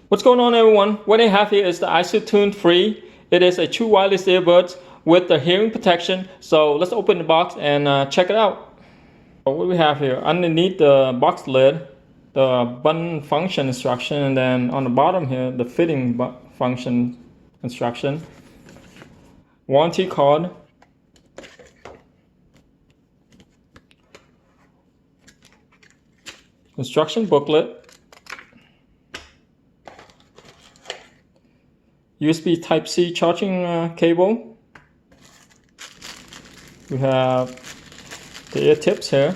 What's going on, everyone? What I have here is the ISOtunes 3. It is a true wireless earbuds with the hearing protection. So let's open the box and check it out. What do we have here? Underneath the box lid, the button function instruction, and then on the bottom here, the fitting function instruction. Warranty card. Instruction booklet. USB Type-C charging cable. We have the ear tips here.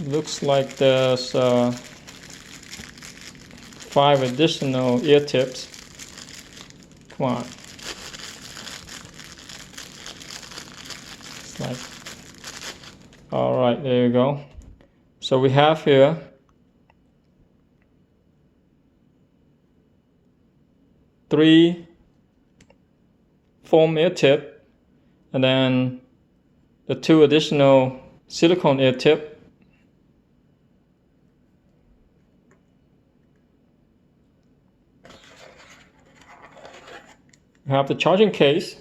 Looks like there's 5 additional ear tips. Come on. It's like, all right, there you go. So we have here three foam ear tip, and then the 2 additional silicone ear tip. We have the charging case,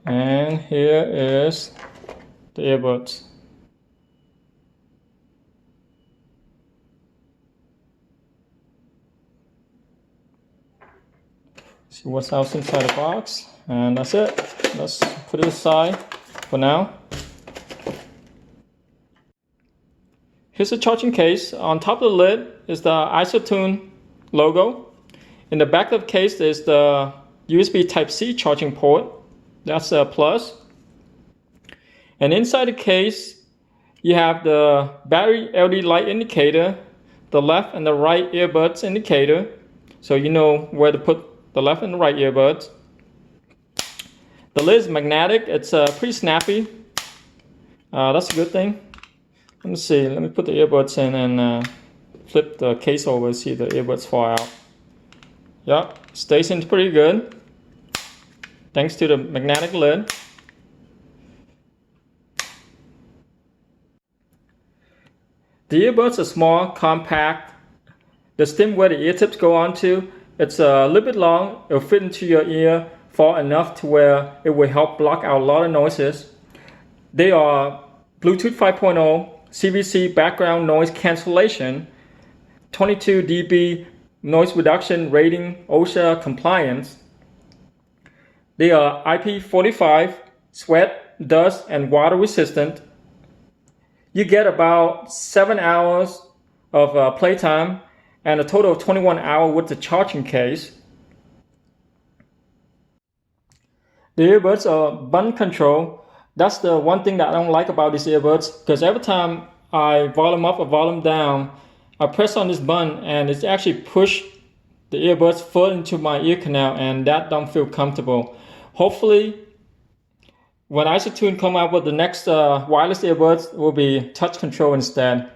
and here is the earbuds. See what's else inside the box, and that's it. Let's put it aside for now. Here's the charging case. On top of the lid is the ISOtunes logo. In the back of the case is the USB Type-C charging port. That's a plus. And inside the case, you have the battery LED light indicator, the left and the right earbuds indicator, so you know where to put the left and the right earbuds. The lid is magnetic. It's pretty snappy. That's a good thing. Let me see. Let me put the earbuds in and flip the case over. See the earbuds fall out. Yep, stays in pretty good, thanks to the magnetic lid. The earbuds are small, compact. The stem where the ear tips go onto, it's a little bit long. It'll fit into your ear far enough to where it will help block out a lot of noises. They are Bluetooth 5.0, CVC background noise cancellation, 22 dB noise reduction rating, OSHA compliance. They are IP45, sweat, dust, and water resistant. You get about 7 hours of playtime and a total of 21 hours with the charging case. The earbuds are button control. That's the one thing that I don't like about these earbuds, because every time I volume up or volume down, I press on this button and it's actually push the earbuds further into my ear canal, and that don't feel comfortable. Hopefully, when ISOtunes come out with the next wireless earbuds, it will be touch control instead.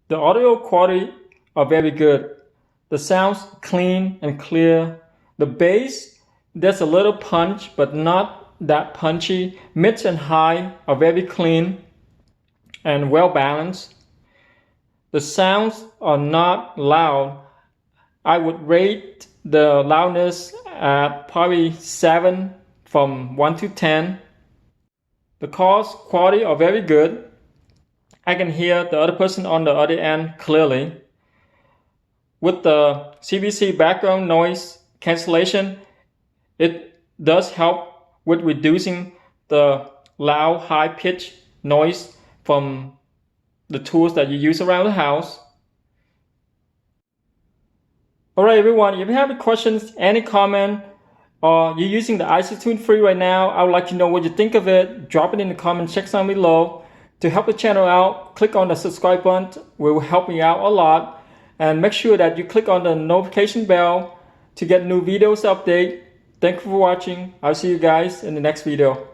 The audio quality are very good. The sounds clean and clear. The bass, there's a little punch, but not that punchy. Mids and high are very clean and well balanced. The sounds are not loud. I would rate the loudness at probably 7 from 1 to 10. The calls quality are very good. I can hear the other person on the other end clearly. With the CVC background noise cancellation, it does help with reducing the loud, high-pitched noise from the tools that you use around the house. Alright everyone, if you have any questions, any comment, or you're using the ISOtunes 3 right now, I would like to know what you think of it. Drop it in the comment section below. To help the channel out, click on the subscribe button. It will help me out a lot. And make sure that you click on the notification bell to get new videos update. Thank you for watching. I'll see you guys in the next video.